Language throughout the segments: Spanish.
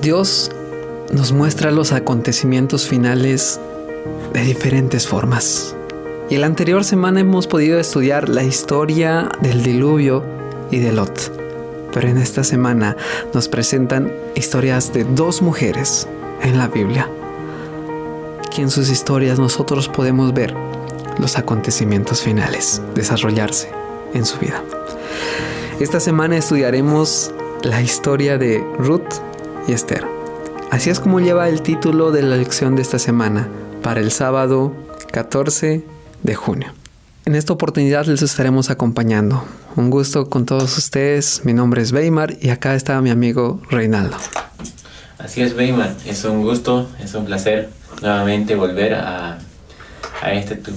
Dios nos muestra los acontecimientos finales de diferentes formas. Y en la anterior semana hemos podido estudiar la historia del diluvio y de Lot. Pero en esta semana nos presentan historias de dos mujeres en la Biblia, que en sus historias nosotros podemos ver los acontecimientos finales desarrollarse en su vida. Esta semana estudiaremos la historia de Ruth y Esther. Así es como lleva el título de la lección de esta semana para el sábado 14 de junio. En esta oportunidad les estaremos acompañando. Un gusto con todos ustedes. Mi nombre es Weimar y acá está mi amigo Reinaldo. Así es, Weimar. Es un gusto, es un placer nuevamente volver a este tu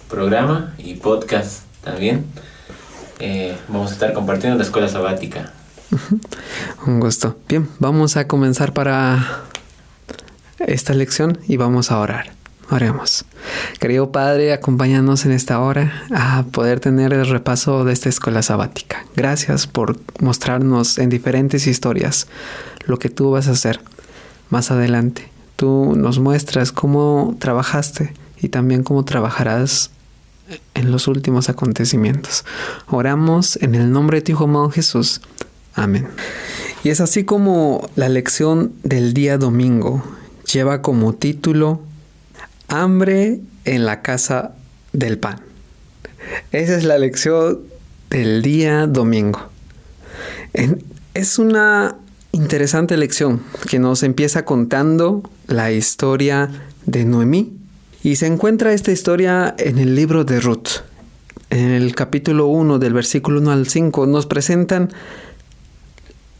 programa y podcast también. Vamos a estar compartiendo la escuela sabática. Un gusto. Bien, vamos a comenzar para esta lección y vamos a orar. Oremos. Querido Padre, acompáñanos en esta hora a poder tener el repaso de esta escuela sabática. Gracias por mostrarnos en diferentes historias lo que tú vas a hacer más adelante. Tú nos muestras cómo trabajaste y también cómo trabajarás en los últimos acontecimientos. Oramos en el nombre de tu Hijo amado Jesús. Amén. Y es así como la lección del día domingo lleva como título Hambre en la casa del pan. Esa es la lección del día domingo. Es una interesante lección que nos empieza contando la historia de Noemí. Y se encuentra esta historia en el libro de Ruth. En el capítulo 1, del versículo 1 al 5, nos presentan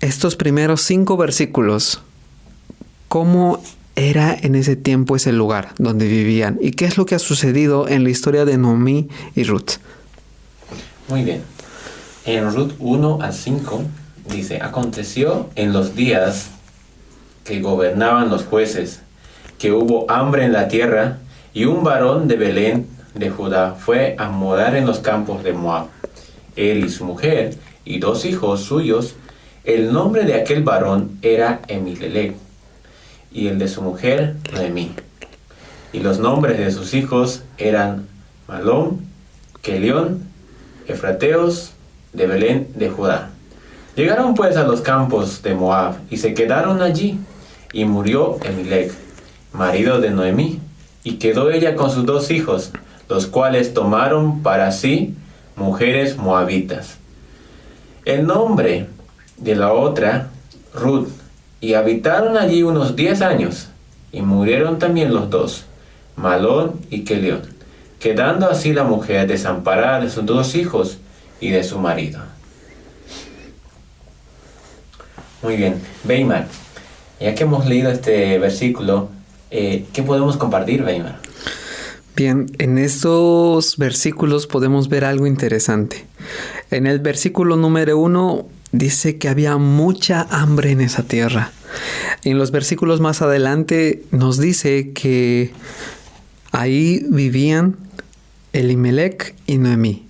estos primeros 5 versículos. Cómo era en ese tiempo ese lugar donde vivían y qué es lo que ha sucedido en la historia de Noemí y Ruth. Muy bien. En Ruth 1 al 5 dice: Aconteció en los días que gobernaban los jueces, que hubo hambre en la tierra, y un varón de Belén de Judá fue a morar en los campos de Moab. Él y su mujer y 2 hijos suyos. El nombre de aquel varón era Elimelec, y el de su mujer Noemí. Y los nombres de sus hijos eran Mahlón, Kelión, Efrateos, de Belén de Judá. Llegaron pues a los campos de Moab, y se quedaron allí. Y murió Elimelec, marido de Noemí, y quedó ella con sus 2 hijos, los cuales tomaron para sí mujeres moabitas. El nombre de la otra, Ruth, y habitaron allí unos 10 años, y murieron también los 2, Mahlón y Kelión, quedando así la mujer desamparada de sus 2 hijos y de su marido. Muy bien, Weimar, ya que hemos leído este versículo, ¿qué podemos compartir, Weimar? Bien, en estos versículos podemos ver algo interesante. En el versículo número 1 dice que había mucha hambre en esa tierra. En los versículos más adelante nos dice que ahí vivían Elimelec y Noemí.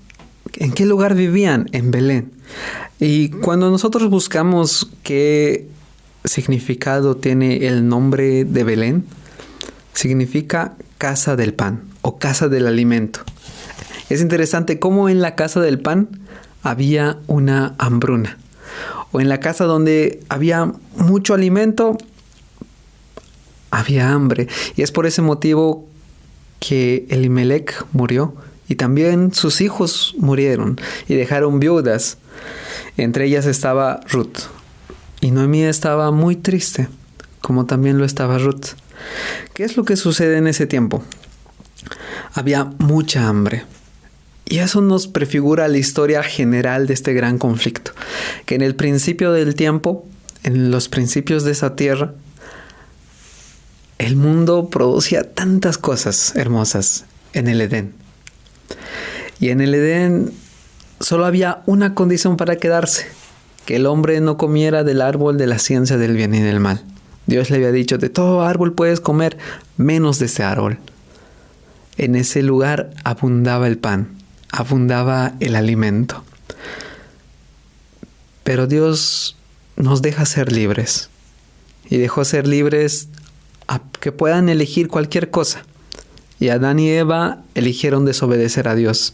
¿En qué lugar vivían? En Belén. Y cuando nosotros buscamos qué significado tiene el nombre de Belén, significa casa del pan o casa del alimento. Es interesante cómo en la casa del pan había una hambruna. O en la casa donde había mucho alimento, había hambre. Y es por ese motivo que Elimelec murió y también sus hijos murieron y dejaron viudas. Entre ellas estaba Ruth. Y Noemí estaba muy triste, como también lo estaba Ruth. ¿Qué es lo que sucede en ese tiempo? Había mucha hambre. Y eso nos prefigura la historia general de este gran conflicto. Que en el principio del tiempo, en los principios de esa tierra, el mundo producía tantas cosas hermosas en el Edén. Y en el Edén solo había una condición para quedarse: que el hombre no comiera del árbol de la ciencia del bien y del mal. Dios le había dicho: de todo árbol puedes comer, menos de ese árbol. En ese lugar abundaba el pan, abundaba el alimento. Pero Dios nos deja ser libres y dejó ser libres a que puedan elegir cualquier cosa. Y Adán y Eva eligieron desobedecer a Dios,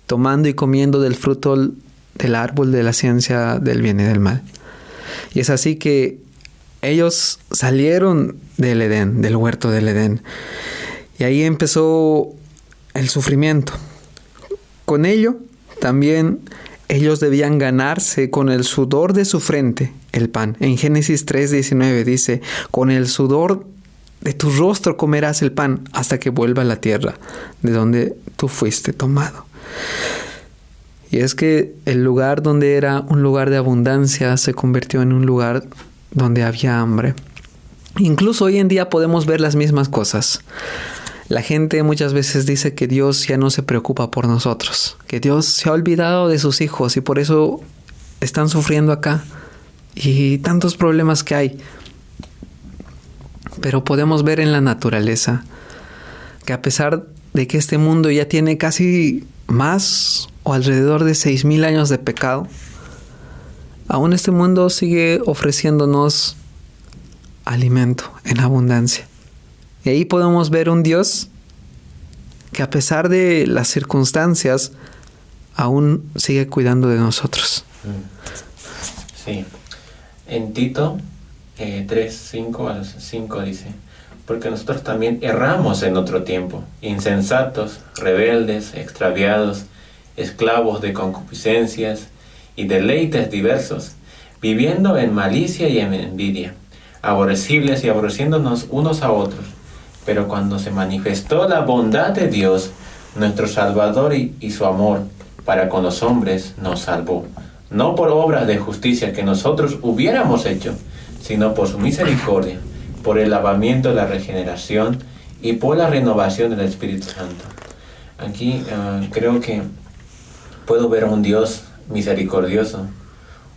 tomando y comiendo del fruto del árbol de la ciencia del bien y del mal. Y es así que ellos salieron del Edén, del huerto del Edén. Y ahí empezó el sufrimiento. Con ello, también ellos debían ganarse con el sudor de su frente el pan. En Génesis 3:19 dice, con el sudor de tu rostro comerás el pan hasta que vuelva a la tierra de donde tú fuiste tomado. Y es que el lugar donde era un lugar de abundancia se convirtió en un lugar donde había hambre. Incluso hoy en día podemos ver las mismas cosas. La gente muchas veces dice que Dios ya no se preocupa por nosotros, que Dios se ha olvidado de sus hijos y por eso están sufriendo acá y tantos problemas que hay. Pero podemos ver en la naturaleza que a pesar de que este mundo ya tiene casi más o alrededor de 6,000 años de pecado, aún este mundo sigue ofreciéndonos alimento en abundancia. Y ahí podemos ver un Dios que a pesar de las circunstancias aún sigue cuidando de nosotros. Sí. En Tito 3:5 dice, porque nosotros también erramos en otro tiempo, insensatos, rebeldes, extraviados, esclavos de concupiscencias y deleites diversos, viviendo en malicia y en envidia, aborrecibles y aborreciéndonos unos a otros. Pero cuando se manifestó la bondad de Dios, nuestro Salvador y su amor para con los hombres, nos salvó, no por obras de justicia que nosotros hubiéramos hecho, sino por su misericordia, por el lavamiento de la regeneración y por la renovación del Espíritu Santo. Aquí creo que puedo ver a un Dios misericordioso,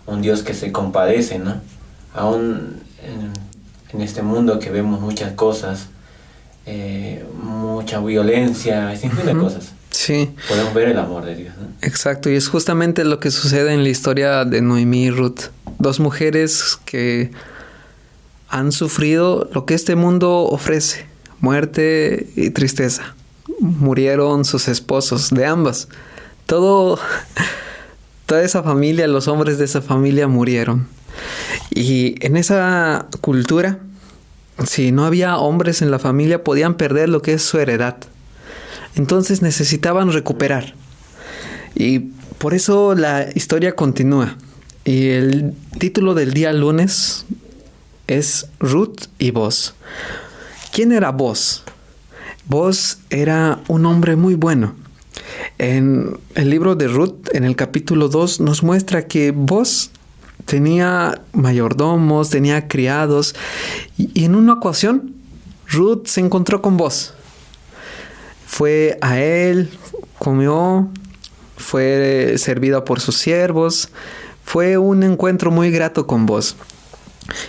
un Dios que se compadece, ¿no? Aún en este mundo que vemos muchas cosas, mucha violencia, sin fin de cosas. Sí. Podemos ver el amor de Dios, ¿no? Exacto, y es justamente lo que sucede en la historia de Noemí y Ruth. Dos mujeres que han sufrido lo que este mundo ofrece, muerte y tristeza. Murieron sus esposos, de ambas. Toda esa familia, los hombres de esa familia murieron. Y en esa cultura, si no había hombres en la familia, podían perder lo que es su heredad. Entonces necesitaban recuperar. Y por eso la historia continúa. Y el título del día lunes es Ruth y Boz. ¿Quién era Boz? Boz era un hombre muy bueno. En el libro de Ruth, en el capítulo 2, nos muestra que Boz tenía mayordomos, tenía criados. Y en una ocasión, Ruth se encontró con Boz. Fue a él, comió, fue servida por sus siervos. Fue un encuentro muy grato con Boz.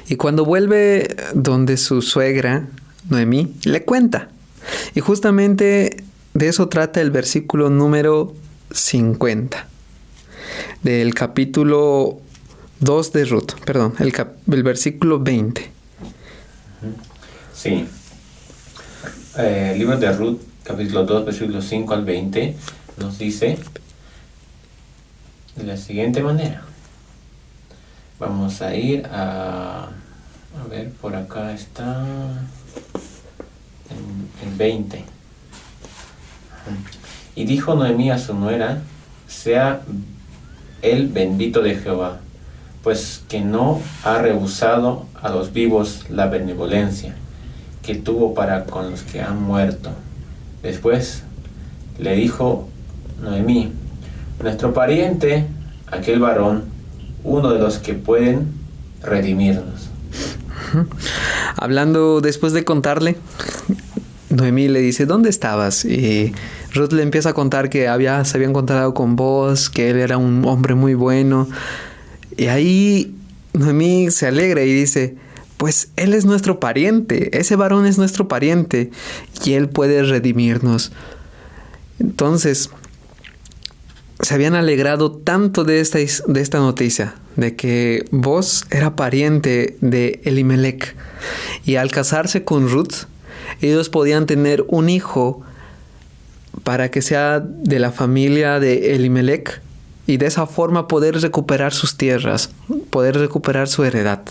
Y cuando vuelve donde su suegra, Noemí, le cuenta. Y justamente de eso trata el versículo número 50 del capítulo 2 de Ruth. Perdón, el versículo 20. Sí. El libro de Ruth, capítulo 2, versículos 5 al 20, nos dice de la siguiente manera. Vamos a ir a ver, por acá está en 20. Y dijo Noemí a su nuera, sea el bendito de Jehová, pues que no ha rehusado a los vivos la benevolencia que tuvo para con los que han muerto. Después le dijo Noemí, nuestro pariente, aquel varón, uno de los que pueden redimirnos. Hablando, después de contarle, Noemí le dice, ¿dónde estabas? Y Ruth le empieza a contar que se había encontrado con Boz, que él era un hombre muy bueno. Y ahí Noemí se alegra y dice, pues él es nuestro pariente, ese varón es nuestro pariente y él puede redimirnos. Entonces, se habían alegrado tanto de esta noticia, de que Boz era pariente de Elimelech. Y al casarse con Ruth, ellos podían tener un hijo para que sea de la familia de Elimelech y de esa forma poder recuperar sus tierras, poder recuperar su heredad.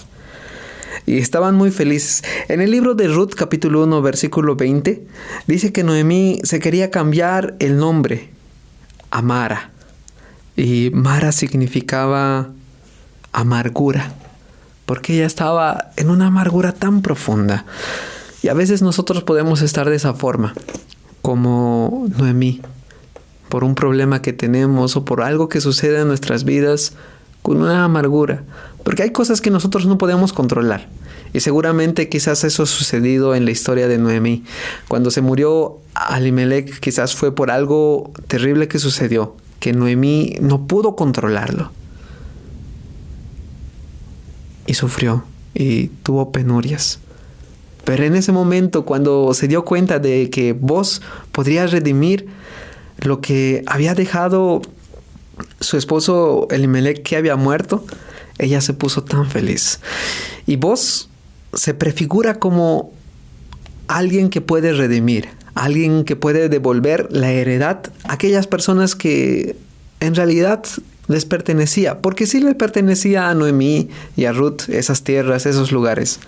Y estaban muy felices. En el libro de Ruth, capítulo 1, versículo 20, dice que Noemí se quería cambiar el nombre a Mara. Y Mara significaba amargura, porque ella estaba en una amargura tan profunda. Y a veces nosotros podemos estar de esa forma, como Noemí, por un problema que tenemos o por algo que sucede en nuestras vidas, con una amargura, porque hay cosas que nosotros no podemos controlar. Y seguramente quizás eso ha sucedido en la historia de Noemí. Cuando se murió Elimelech, quizás fue por algo terrible que sucedió, que Noemí no pudo controlarlo. Y sufrió y tuvo penurias. Pero en ese momento, cuando se dio cuenta de que Boz podría redimir lo que había dejado su esposo Elimelech, que había muerto, ella se puso tan feliz. Y Boz se prefigura como alguien que puede redimir, alguien que puede devolver la heredad a aquellas personas que en realidad les pertenecía, porque sí le pertenecía a Noemí y a Ruth esas tierras, esos lugares,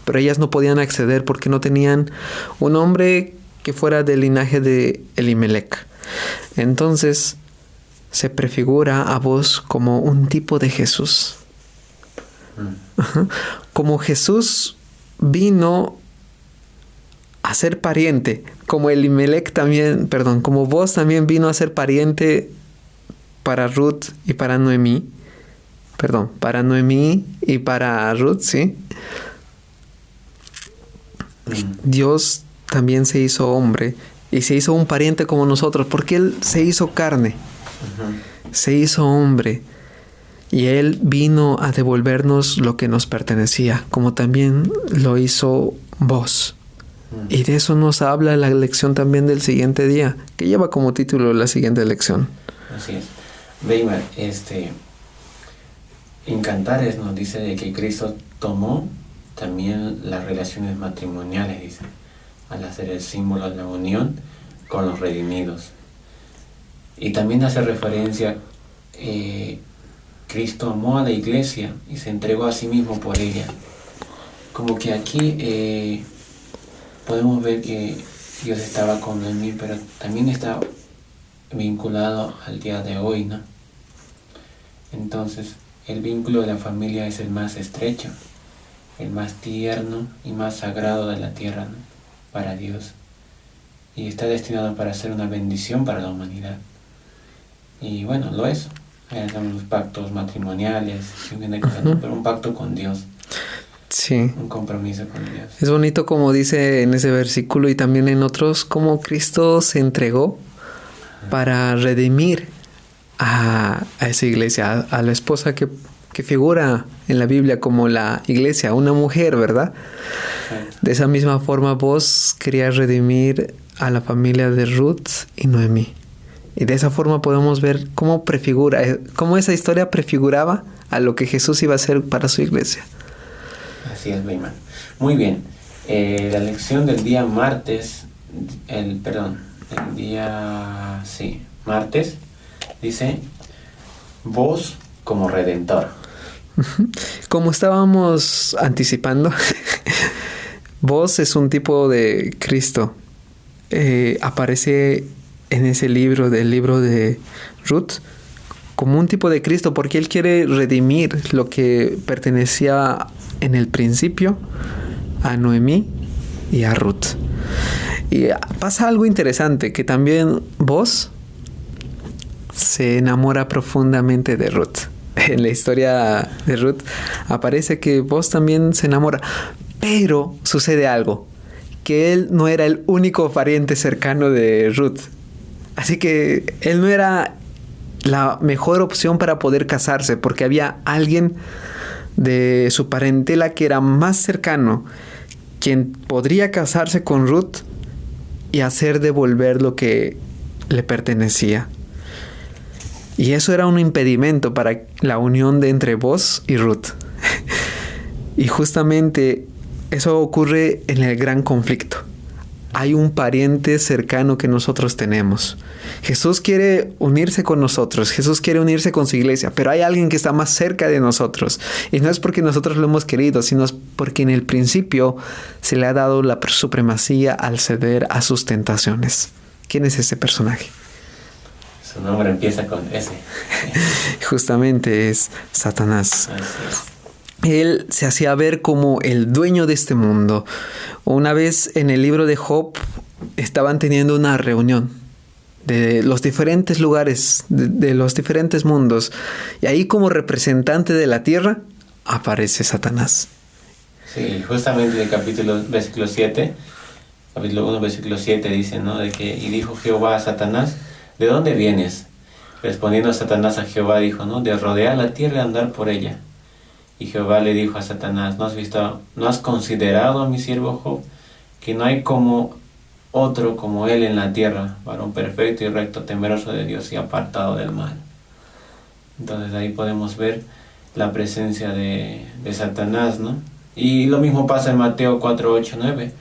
pero ellas no podían acceder porque no tenían un hombre que fuera del linaje de Elimelech. Entonces se prefigura a Boz como un tipo de Jesús. Como Jesús vino a ser pariente, como Elimelech también, como Boz también vino a ser pariente para Ruth y para Noemí. Para Noemí y para Ruth, ¿sí? Dios también se hizo hombre y se hizo un pariente como nosotros, porque Él se hizo carne, se hizo hombre. Y Él vino a devolvernos lo que nos pertenecía, como también lo hizo Boz. Y de eso nos habla la lección también del siguiente día, que lleva como título la siguiente lección. Así es. Weimar, en Cantares nos dice de que Cristo tomó también las relaciones matrimoniales, dice, al hacer el símbolo de la unión con los redimidos. Y también hace referencia, Cristo amó a la iglesia y se entregó a sí mismo por ella. Como que aquí podemos ver que Dios estaba con Noemí, pero también está vinculado al día de hoy, ¿no? Entonces, el vínculo de la familia es el más estrecho, el más tierno y más sagrado de la tierra, ¿no? Para Dios. Y está destinado para ser una bendición para la humanidad. Y bueno, lo es. Son los pactos matrimoniales, pero un pacto con Dios. Sí. Un compromiso con Dios. Es bonito como dice en ese versículo y también en otros, cómo Cristo se entregó para redimir a esa iglesia, a la esposa que figura en la Biblia como la iglesia, una mujer, ¿verdad? Sí. De esa misma forma vos querías redimir a la familia de Ruth y Noemí. Y de esa forma podemos ver cómo esa historia prefiguraba a lo que Jesús iba a hacer para su iglesia. Así es, Weimar. Muy bien. La lección del día martes, martes, dice, vos como redentor. Como estábamos anticipando, vos es un tipo de Cristo. Aparece en ese libro de Ruth como un tipo de Cristo, porque Él quiere redimir lo que pertenecía en el principio a Noemí y a Ruth. Y pasa algo interesante, que también Boz se enamora profundamente de Ruth. En la historia de Ruth aparece que Boz también se enamora, pero sucede algo, que él no era el único pariente cercano de Ruth. Así que él no era la mejor opción para poder casarse, porque había alguien de su parentela que era más cercano, quien podría casarse con Ruth y hacer devolver lo que le pertenecía. Y eso era un impedimento para la unión entre Boaz y Ruth. Y justamente eso ocurre en el gran conflicto. Hay un pariente cercano que nosotros tenemos. Jesús quiere unirse con nosotros. Jesús quiere unirse con su iglesia. Pero hay alguien que está más cerca de nosotros. Y no es porque nosotros lo hemos querido, sino es porque en el principio se le ha dado la supremacía al ceder a sus tentaciones. ¿Quién es ese personaje? Su nombre empieza con S. Justamente es Satanás. Así es. Él se hacía ver como el dueño de este mundo. Una vez en el libro de Job estaban teniendo una reunión de los diferentes lugares, de los diferentes mundos. Y ahí como representante de la tierra aparece Satanás. Sí, justamente el versículo 7, capítulo 1, versículo 7 dice, ¿no? De que, y dijo Jehová a Satanás, ¿de dónde vienes? Respondiendo Satanás a Jehová dijo, ¿no? De rodear la tierra y andar por ella. Y Jehová le dijo a Satanás, ¿no has considerado a mi siervo Job? Que no hay como otro como él en la tierra, varón perfecto y recto, temeroso de Dios y apartado del mal. Entonces ahí podemos ver la presencia de Satanás, ¿no? Y lo mismo pasa en Mateo 4, 8, 9,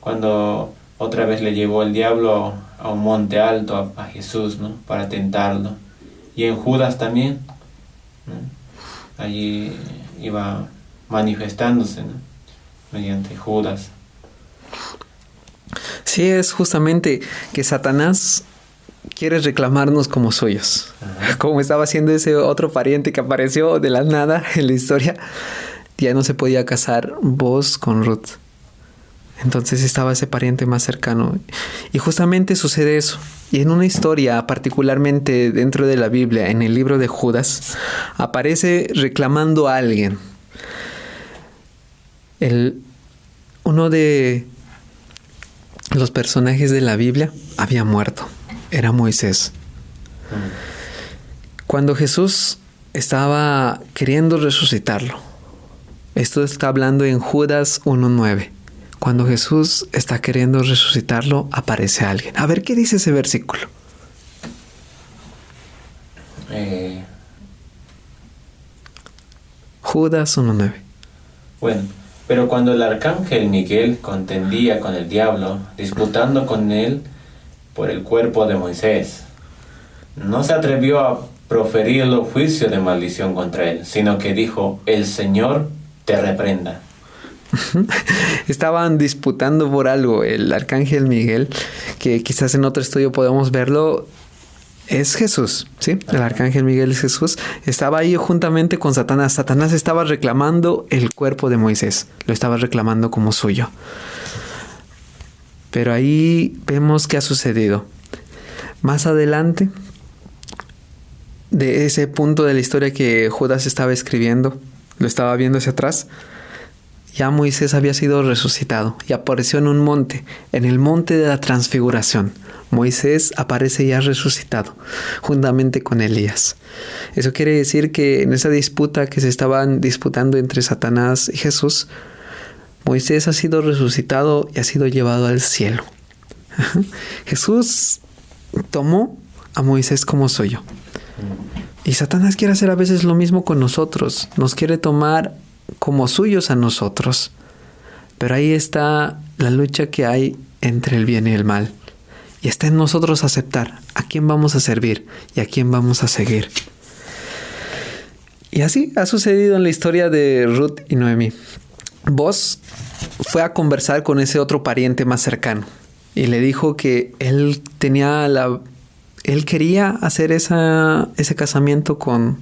cuando otra vez le llevó el diablo a un monte alto a Jesús, ¿no? Para tentarlo. Y en Judas también, ¿no? Allí iba manifestándose, ¿no? Mediante Judas. Sí, es justamente que Satanás quiere reclamarnos como suyos. Ajá. Como estaba haciendo ese otro pariente que apareció de la nada en la historia. Ya no se podía casar Boaz con Ruth. Entonces estaba ese pariente más cercano. Y justamente sucede eso. Y en una historia, particularmente dentro de la Biblia, en el libro de Judas, aparece reclamando a alguien. Uno de los personajes de la Biblia había muerto. Era Moisés. Cuando Jesús estaba queriendo resucitarlo. Esto está hablando en Judas 1:9. Cuando Jesús está queriendo resucitarlo, aparece alguien. A ver, ¿qué dice ese versículo? Judas 1:9. Bueno, pero cuando el arcángel Miguel contendía con el diablo, disputando con él por el cuerpo de Moisés, no se atrevió a proferir el juicio de maldición contra él, sino que dijo, el Señor te reprenda. Estaban disputando por algo. El arcángel Miguel, que quizás en otro estudio podemos verlo, es Jesús, ¿sí? El arcángel Miguel es Jesús. Estaba ahí juntamente con Satanás. Satanás estaba reclamando el cuerpo de Moisés. Lo estaba reclamando como suyo. Pero ahí vemos qué ha sucedido. Más adelante, de ese punto de la historia que Judas estaba escribiendo, lo estaba viendo hacia atrás, ya Moisés había sido resucitado y apareció en un monte, en el monte de la transfiguración. Moisés aparece ya resucitado, juntamente con Elías. Eso quiere decir que en esa disputa que se estaban disputando entre Satanás y Jesús, Moisés ha sido resucitado y ha sido llevado al cielo. Jesús tomó a Moisés como suyo. Y Satanás quiere hacer a veces lo mismo con nosotros. Nos quiere tomar como suyos a nosotros. Pero ahí está la lucha que hay entre el bien y el mal. Y está en nosotros aceptar a quién vamos a servir y a quién vamos a seguir. Y así ha sucedido en la historia de Ruth y Noemí. Boaz fue a conversar con ese otro pariente más cercano y le dijo que él quería hacer ese casamiento con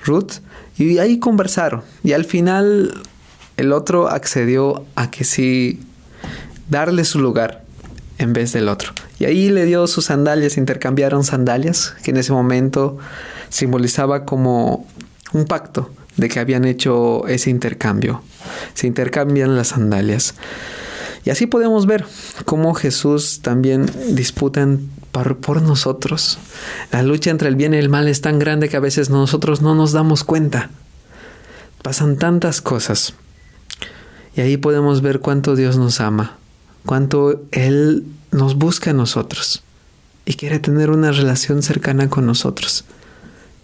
Ruth, y ahí conversaron. Y al final el otro accedió a que sí darle su lugar en vez del otro. Y ahí le dio sus sandalias, intercambiaron sandalias, que en ese momento simbolizaba como un pacto de que habían hecho ese intercambio. Se intercambian las sandalias. Y así podemos ver cómo Jesús también disputa por nosotros. La lucha entre el bien y el mal es tan grande que a veces nosotros no nos damos cuenta. Pasan tantas cosas. Y ahí podemos ver cuánto Dios nos ama, cuánto Él nos busca a nosotros y quiere tener una relación cercana con nosotros.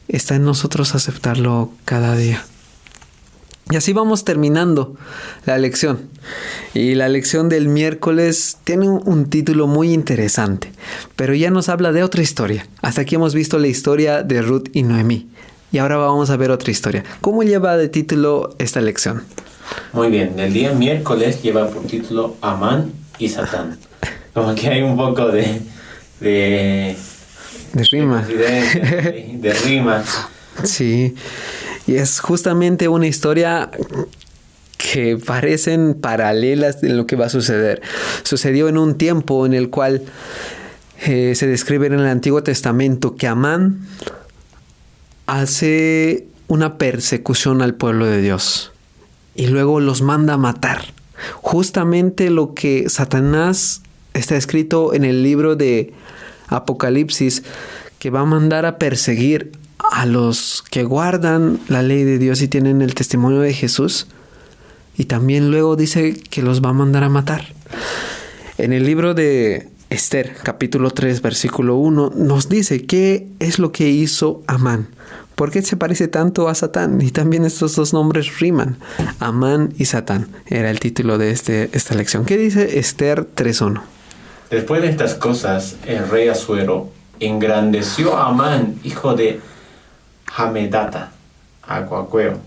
Está en nosotros aceptarlo cada día. Y así vamos terminando la lección. Y la lección del miércoles tiene un título muy interesante, pero ya nos habla de otra historia. Hasta aquí hemos visto la historia de Ruth y Noemí. Y ahora vamos a ver otra historia. ¿Cómo lleva de título esta lección? Muy bien, el día miércoles lleva por título Amán y Satán. Como que hay un poco de rima. De rima. Sí, y es justamente una historia que parecen paralelas de lo que va a suceder. Sucedió en un tiempo en el cual se describe en el Antiguo Testamento que Amán hace una persecución al pueblo de Dios y luego los manda a matar. Justamente lo que Satanás está escrito en el libro de Apocalipsis, que va a mandar a perseguir a los que guardan la ley de Dios y tienen el testimonio de Jesús. Y también luego dice que los va a mandar a matar. En el libro de Esther, capítulo 3, versículo 1, nos dice qué es lo que hizo Amán. ¿Por qué se parece tanto a Satán? Y también estos dos nombres riman. Amán y Satán era el título de esta lección. ¿Qué dice Esther 3.1? Después de estas cosas, el rey Asuero engrandeció a Amán, hijo de Hamedata, Acuacueo,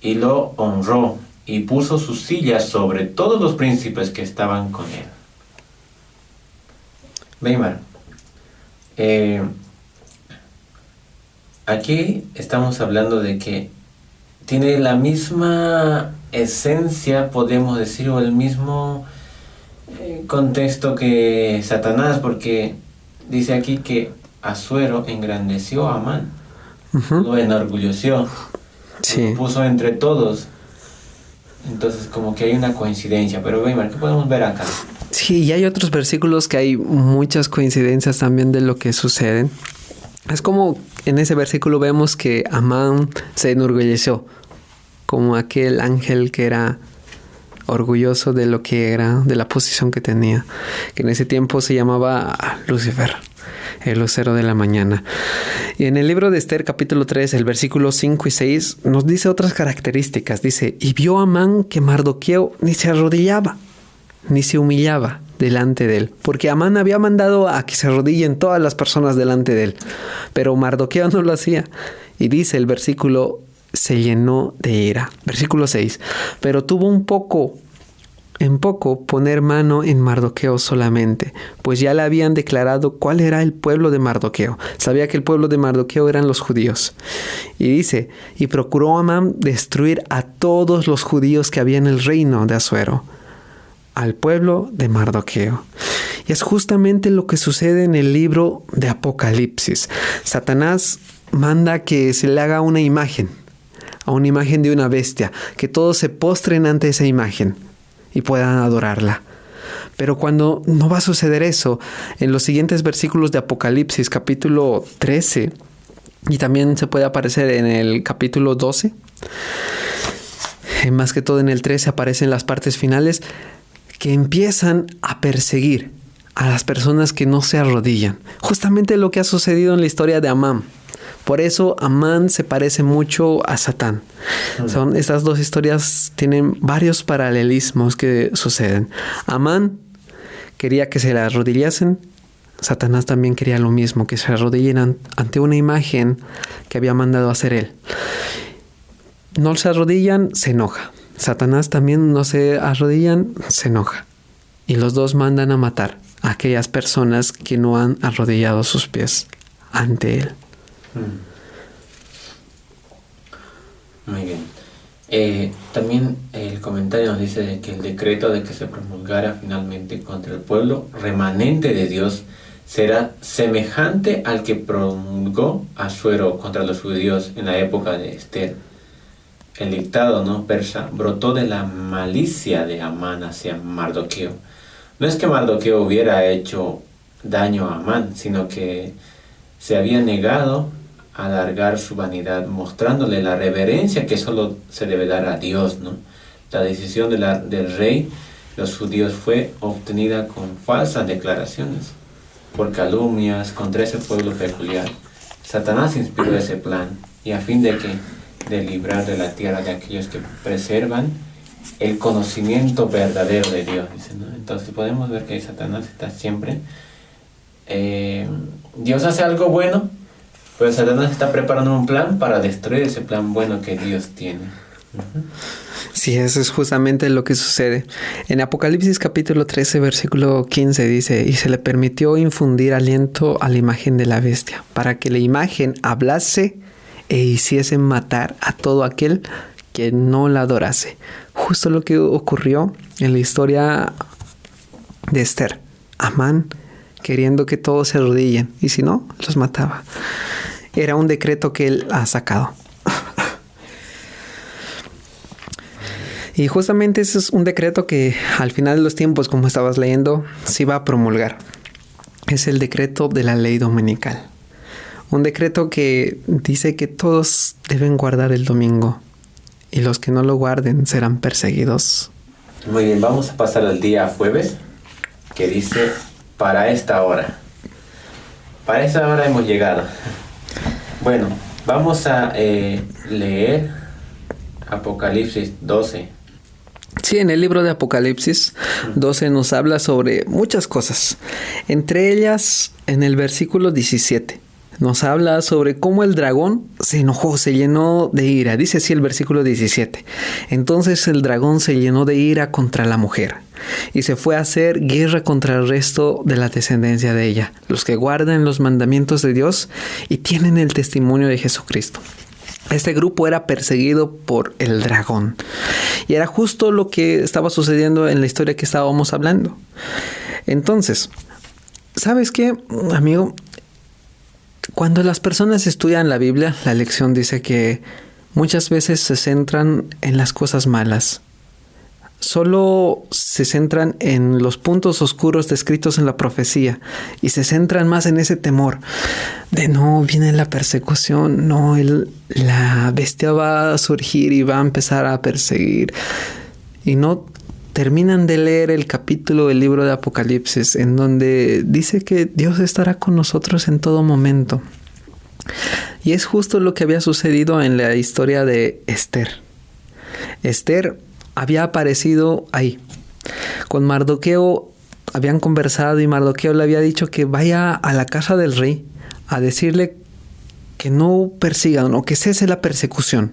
y lo honró y puso su silla sobre todos los príncipes que estaban con él. Weimar, aquí estamos hablando de que tiene la misma esencia, podemos decir, o el mismo contexto que Satanás, porque dice aquí que Asuero engrandeció a Amán, lo enorgulleció, sí, lo puso entre todos. Entonces como que hay una coincidencia. Pero Weimar, ¿qué podemos ver acá? Sí, y hay otros versículos que hay muchas coincidencias también de lo que suceden. Es como en ese versículo vemos que Amán se enorgulleció, como aquel ángel que era orgulloso de lo que era, de la posición que tenía, que en ese tiempo se llamaba Lucifer, el lucero de la mañana. Y en el libro de Esther, capítulo 3, el versículo 5 y 6, nos dice otras características. Dice, y vio Amán que Mardoqueo ni se arrodillaba, ni se humillaba delante de él, porque Amán había mandado a que se arrodillen todas las personas delante de él, pero Mardoqueo no lo hacía. Y dice el versículo, se llenó de ira. Versículo 6, pero tuvo en poco poner mano en Mardoqueo solamente, pues ya le habían declarado cuál era el pueblo de Mardoqueo. Sabía que el pueblo de Mardoqueo eran los judíos. Y dice, y procuró Amán destruir a todos los judíos que había en el reino de Asuero, al pueblo de Mardoqueo. Y es justamente lo que sucede en el libro de Apocalipsis. Satanás manda que se le haga una imagen, a una imagen de una bestia, que todos se postren ante esa imagen y puedan adorarla. Pero cuando no va a suceder eso, en los siguientes versículos de Apocalipsis, capítulo 13, y también se puede aparecer en el capítulo 12, más que todo en el 13 aparecen las partes finales, que empiezan a perseguir a las personas que no se arrodillan. Justamente lo que ha sucedido en la historia de Amán. Por eso Amán se parece mucho a Satán. Estas dos historias tienen varios paralelismos que suceden. Amán quería que se le arrodillasen. Satanás también quería lo mismo, que se arrodillen ante una imagen que había mandado hacer él. No se arrodillan, se enoja. Satanás también no se arrodillan, se enoja. Y los dos mandan a matar a aquellas personas que no han arrodillado sus pies ante él. Muy bien. También el comentario nos dice de que el decreto de que se promulgara finalmente contra el pueblo remanente de Dios será semejante al que promulgó Asuero contra los judíos en la época de Esther. El dictado persa brotó de la malicia de Amán hacia Mardoqueo. No es que Mardoqueo hubiera hecho daño a Amán, sino que se había negado a alargar su vanidad, mostrándole la reverencia que solo se debe dar a Dios, ¿no? La decisión del rey, los judíos, fue obtenida con falsas declaraciones. por calumnias contra ese pueblo peculiar. Satanás inspiró ese plan, y a fin de librar de la tierra de aquellos que preservan el conocimiento verdadero de Dios, dice, ¿no? Entonces podemos ver que Satanás está siempre... Dios hace algo bueno, pero Satanás está preparando un plan para destruir ese plan bueno que Dios tiene. Uh-huh. Sí, eso es justamente lo que sucede. En Apocalipsis capítulo 13, versículo 15 dice: y se le permitió infundir aliento a la imagen de la bestia, para que la imagen hablase e hiciese matar a todo aquel que no la adorase. Justo lo que ocurrió en la historia de Esther. Amán queriendo que todos se arrodillen, y si no, los mataba. Era un decreto que él ha sacado. Y justamente ese es un decreto que al final de los tiempos, como estabas leyendo, se iba a promulgar. Es el decreto de la ley dominical. Un decreto que dice que todos deben guardar el domingo, y los que no lo guarden serán perseguidos. Muy bien, vamos a pasar al día jueves, que dice: para esta hora. Para esta hora hemos llegado. Bueno, vamos a leer Apocalipsis 12. Sí, en el libro de Apocalipsis 12 nos habla sobre muchas cosas. Entre ellas, en el versículo 17, nos habla sobre cómo el dragón se enojó, se llenó de ira. Dice así el versículo 17. Entonces el dragón se llenó de ira contra la mujer y se fue a hacer guerra contra el resto de la descendencia de ella, los que guardan los mandamientos de Dios y tienen el testimonio de Jesucristo. Este grupo era perseguido por el dragón. Y era justo lo que estaba sucediendo en la historia que estábamos hablando. Entonces, ¿sabes qué, amigo? Cuando las personas estudian la Biblia, la lección dice que muchas veces se centran en las cosas malas. Solo se centran en los puntos oscuros descritos en la profecía y se centran más en ese temor de no, viene la persecución, no, la bestia va a surgir y va a empezar a perseguir. Y no terminan de leer el capítulo del libro de Apocalipsis, en donde dice que Dios estará con nosotros en todo momento. Y es justo lo que había sucedido en la historia de Esther. Esther había aparecido ahí. Con Mardoqueo habían conversado y Mardoqueo le había dicho que vaya a la casa del rey a decirle que no persigan o que cese la persecución.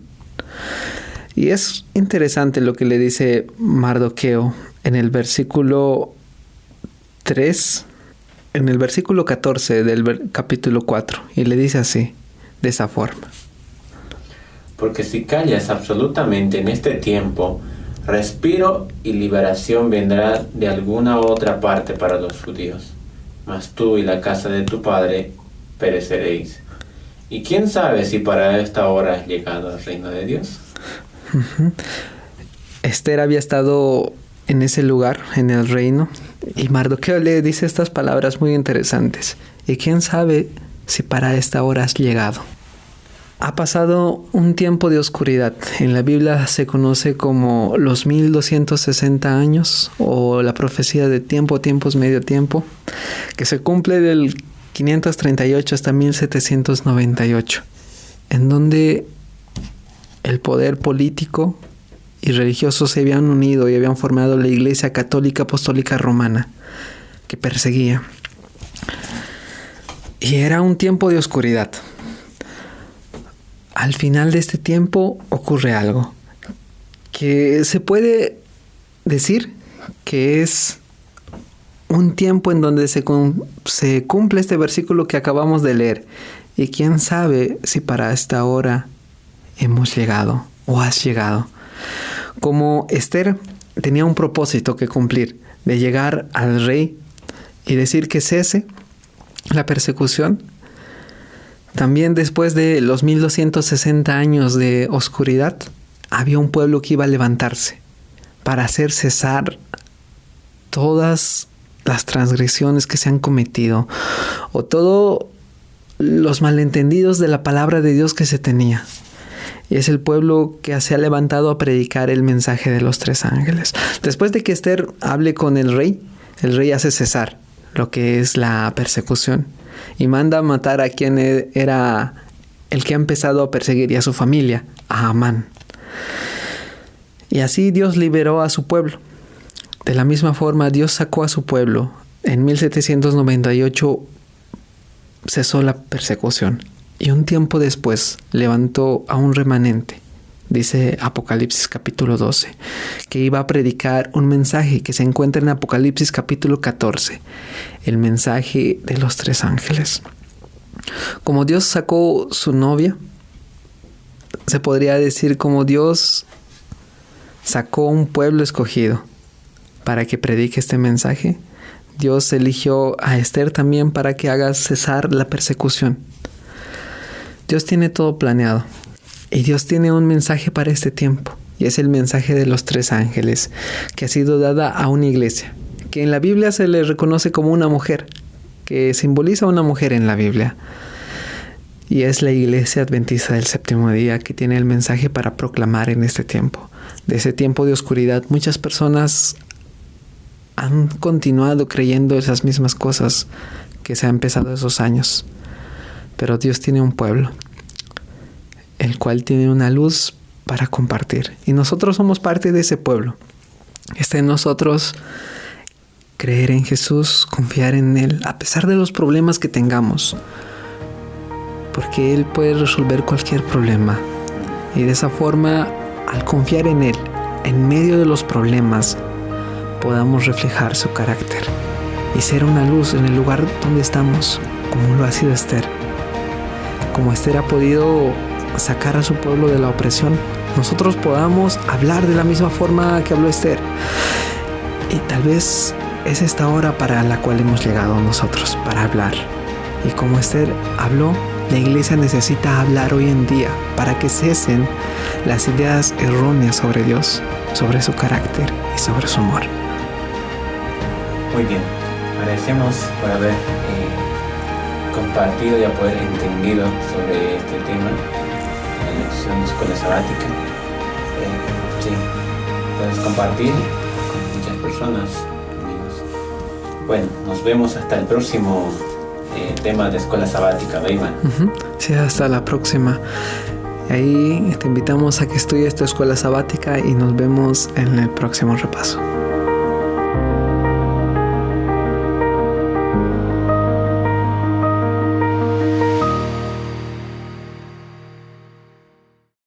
Y es interesante lo que le dice Mardoqueo en el versículo 3, en el versículo 14 del capítulo 4. Y le dice así, de esa forma: porque si callas absolutamente en este tiempo, respiro y liberación vendrá de alguna otra parte para los judíos, mas tú y la casa de tu padre pereceréis. ¿Y quién sabe si para esta hora has llegado al reino de Dios? Uh-huh. Esther había estado en ese lugar, en el reino, y Mardoqueo le dice estas palabras muy interesantes. ¿Y quién sabe si para esta hora has llegado? Ha pasado un tiempo de oscuridad. En la Biblia se conoce como los 1260 años o la profecía de tiempos, medio tiempo, que se cumple del 538 hasta 1798, en donde el poder político y religioso se habían unido y habían formado la Iglesia Católica Apostólica Romana, que perseguía. Y era un tiempo de oscuridad. Al final de este tiempo ocurre algo que se puede decir que es un tiempo en donde se cumple este versículo que acabamos de leer. Y quién sabe si para esta hora hemos llegado o has llegado. Como Esther tenía un propósito que cumplir, de llegar al rey y decir que cese la persecución. También después de los 1260 años de oscuridad, había un pueblo que iba a levantarse para hacer cesar todas las transgresiones que se han cometido o todos los malentendidos de la palabra de Dios que se tenía. Y es el pueblo que se ha levantado a predicar el mensaje de los 3 ángeles. Después de que Esther hable con el rey hace cesar lo que es la persecución y manda a matar a quien era el que ha empezado a perseguir y a su familia, a Amán. Y así Dios liberó a su pueblo. De la misma forma, Dios sacó a su pueblo. En 1798 cesó la persecución y un tiempo después levantó a un remanente. Dice Apocalipsis capítulo 12, que iba a predicar un mensaje que se encuentra en Apocalipsis capítulo 14, el mensaje de los 3 ángeles. Como Dios sacó su novia, se podría decir como Dios sacó un pueblo escogido para que predique este mensaje. Dios eligió a Esther también para que haga cesar la persecución. Dios tiene todo planeado. Y Dios tiene un mensaje para este tiempo, y es el mensaje de los 3 ángeles, que ha sido dada a una iglesia, que en la Biblia se le reconoce como una mujer, que simboliza a una mujer en la Biblia. Y es la iglesia adventista del séptimo día que tiene el mensaje para proclamar en este tiempo. De ese tiempo de oscuridad, muchas personas han continuado creyendo esas mismas cosas que se han empezado esos años. Pero Dios tiene un pueblo, el cual tiene una luz para compartir. Y nosotros somos parte de ese pueblo. Está en nosotros creer en Jesús, confiar en Él, a pesar de los problemas que tengamos. Porque Él puede resolver cualquier problema. Y de esa forma, al confiar en Él, en medio de los problemas, podamos reflejar su carácter y ser una luz en el lugar donde estamos, como lo ha sido Esther. Como Esther ha podido sacar a su pueblo de la opresión, nosotros podamos hablar de la misma forma que habló Esther. Y tal vez es esta hora para la cual hemos llegado nosotros, para hablar. Y como Esther habló, la iglesia necesita hablar hoy en día para que cesen las ideas erróneas sobre Dios, sobre su carácter y sobre su amor. Muy bien, agradecemos por haber compartido y haber entendido sobre este tema. La lección de escuela sabática. Sí, puedes compartir con muchas personas, amigos. Bueno, nos vemos hasta el próximo tema de escuela sabática, Beyman. Sí, hasta la próxima. Ahí te invitamos a que estudies tu escuela sabática y nos vemos en el próximo repaso.